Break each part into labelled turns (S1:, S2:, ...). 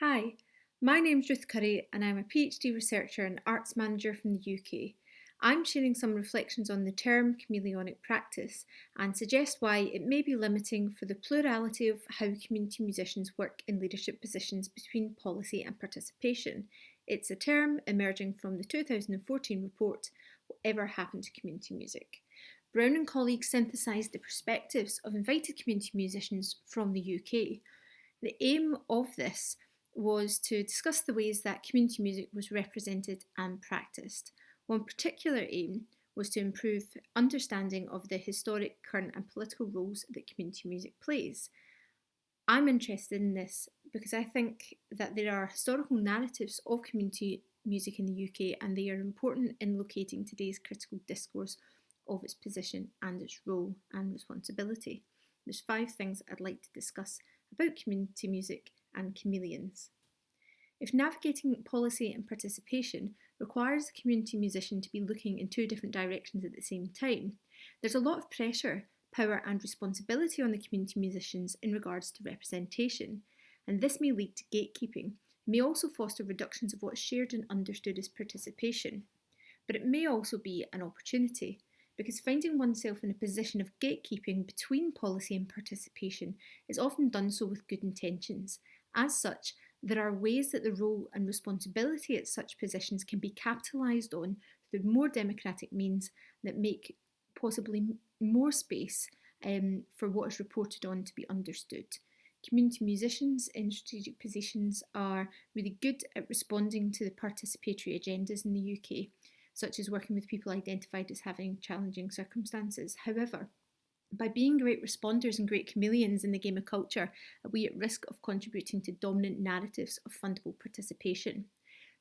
S1: Hi, my name's Ruth Currie and I'm a PhD researcher and arts manager from the UK. I'm sharing some reflections on the term chameleonic practice and suggest why it may be limiting for the plurality of how community musicians work in leadership positions between policy and participation. It's a term emerging from the 2014 report, Whatever Happened to Community Music? Brown and colleagues synthesised the perspectives of invited community musicians from the UK. The aim of this was to discuss the ways that community music was represented and practiced. One particular aim was to improve understanding of the historic, current, and political roles that community music plays. I'm interested in this because I think that there are historical narratives of community music in the UK and they are important in locating today's critical discourse of its position and its role and responsibility. There's 5 things I'd like to discuss about community music and chameleons. If navigating policy and participation requires a community musician to be looking in 2 different directions at the same time, there's a lot of pressure, power and responsibility on the community musicians in regards to representation, and this may lead to gatekeeping. It may also foster reductions of what is shared and understood as participation. But it may also be an opportunity, because finding oneself in a position of gatekeeping between policy and participation is often done so with good intentions. As such, there are ways that the role and responsibility at such positions can be capitalised on through more democratic means that make possibly more space for what is reported on to be understood. Community musicians in strategic positions are really good at responding to the participatory agendas in the UK, such as working with people identified as having challenging circumstances. However, by being great responders and great chameleons in the game of culture, are we at risk of contributing to dominant narratives of fundable participation?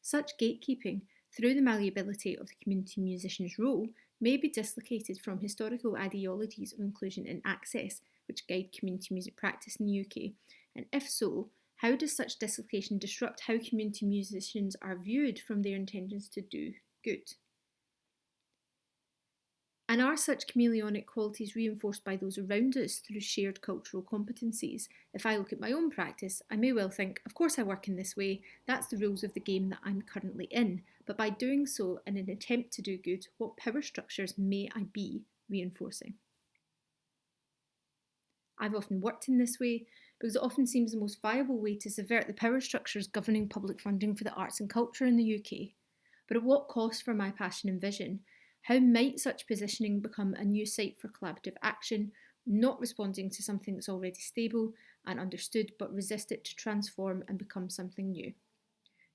S1: Such gatekeeping, through the malleability of the community musician's role, may be dislocated from historical ideologies of inclusion and access, which guide community music practice in the UK. And if so, how does such dislocation disrupt how community musicians are viewed from their intentions to do good? And are such chameleonic qualities reinforced by those around us through shared cultural competencies? If I look at my own practice, I may well think, of course I work in this way, that's the rules of the game that I'm currently in. But by doing so in an attempt to do good, what power structures may I be reinforcing? I've often worked in this way because it often seems the most viable way to subvert the power structures governing public funding for the arts and culture in the UK. But at what cost for my passion and vision? How might such positioning become a new site for collaborative action, not responding to something that's already stable and understood, but resist it to transform and become something new?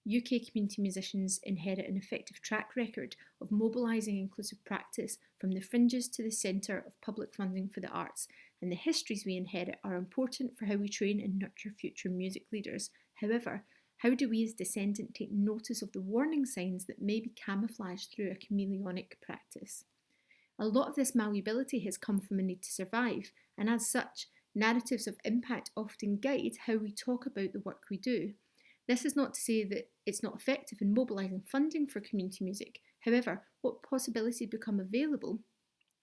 S1: UK community musicians inherit an effective track record of mobilising inclusive practice from the fringes to the centre of public funding for the arts, and the histories we inherit are important for how we train and nurture future music leaders. However, how do we as descendant take notice of the warning signs that may be camouflaged through a chameleonic practice? A lot of this malleability has come from a need to survive, and as such, narratives of impact often guide how we talk about the work we do. This is not to say that it's not effective in mobilising funding for community music. However, what possibilities become available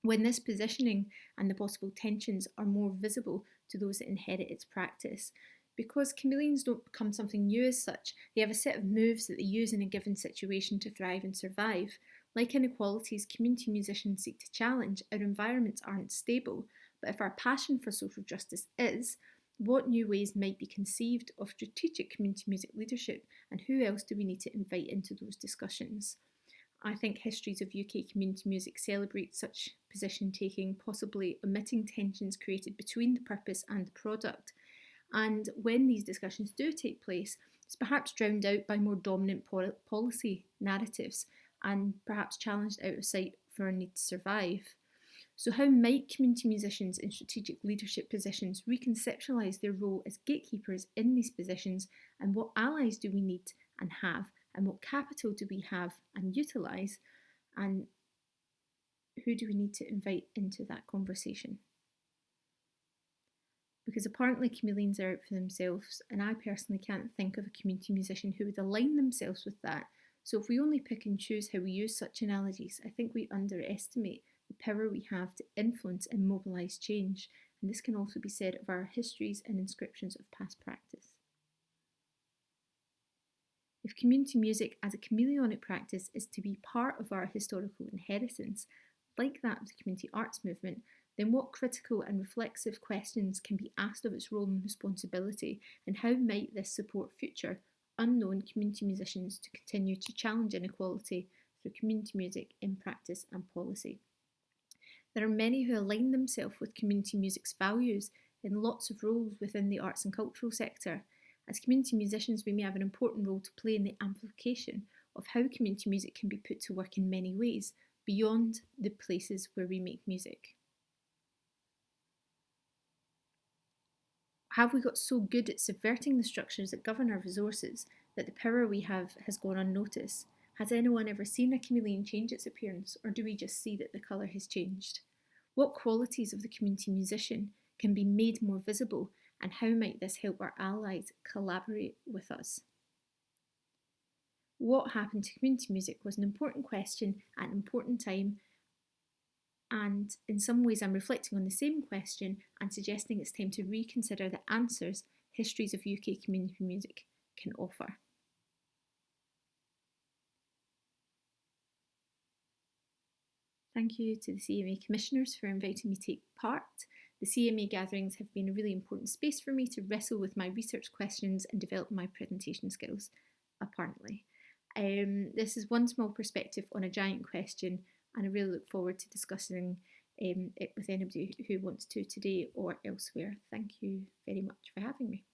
S1: when this positioning and the possible tensions are more visible to those that inherit its practice? Because chameleons don't become something new as such, they have a set of moves that they use in a given situation to thrive and survive. Like inequalities community musicians seek to challenge, our environments aren't stable, but if our passion for social justice is, what new ways might be conceived of strategic community music leadership, and who else do we need to invite into those discussions? I think histories of UK community music celebrate such position taking, possibly omitting tensions created between the purpose and the product. And when these discussions do take place, it's perhaps drowned out by more dominant policy narratives and perhaps challenged out of sight for a need to survive. So how might community musicians in strategic leadership positions reconceptualise their role as gatekeepers in these positions, and what allies do we need and have, and what capital do we have and utilise, and who do we need to invite into that conversation? Because apparently chameleons are out for themselves, and I personally can't think of a community musician who would align themselves with that. So if we only pick and choose how we use such analogies, I think we underestimate the power we have to influence and mobilise change, and this can also be said of our histories and inscriptions of past practice. If community music as a chameleonic practice is to be part of our historical inheritance, like that of the community arts movement, then what critical and reflexive questions can be asked of its role and responsibility, and how might this support future unknown community musicians to continue to challenge inequality through community music in practice and policy? There are many who align themselves with community music's values in lots of roles within the arts and cultural sector. As community musicians, we may have an important role to play in the amplification of how community music can be put to work in many ways, beyond the places where we make music. Have we got so good at subverting the structures that govern our resources that the power we have has gone unnoticed? Has anyone ever seen a chameleon change its appearance, or do we just see that the colour has changed? What qualities of the community musician can be made more visible, and how might this help our allies collaborate with us? What happened to community music was an important question at an important time, and in some ways I'm reflecting on the same question and suggesting it's time to reconsider the answers histories of UK community music can offer. Thank you to the CMA Commissioners for inviting me to take part. The CMA gatherings have been a really important space for me to wrestle with my research questions and develop my presentation skills, apparently. This is one small perspective on a giant question, and I really look forward to discussing it with anybody who wants to today or elsewhere. Thank you very much for having me.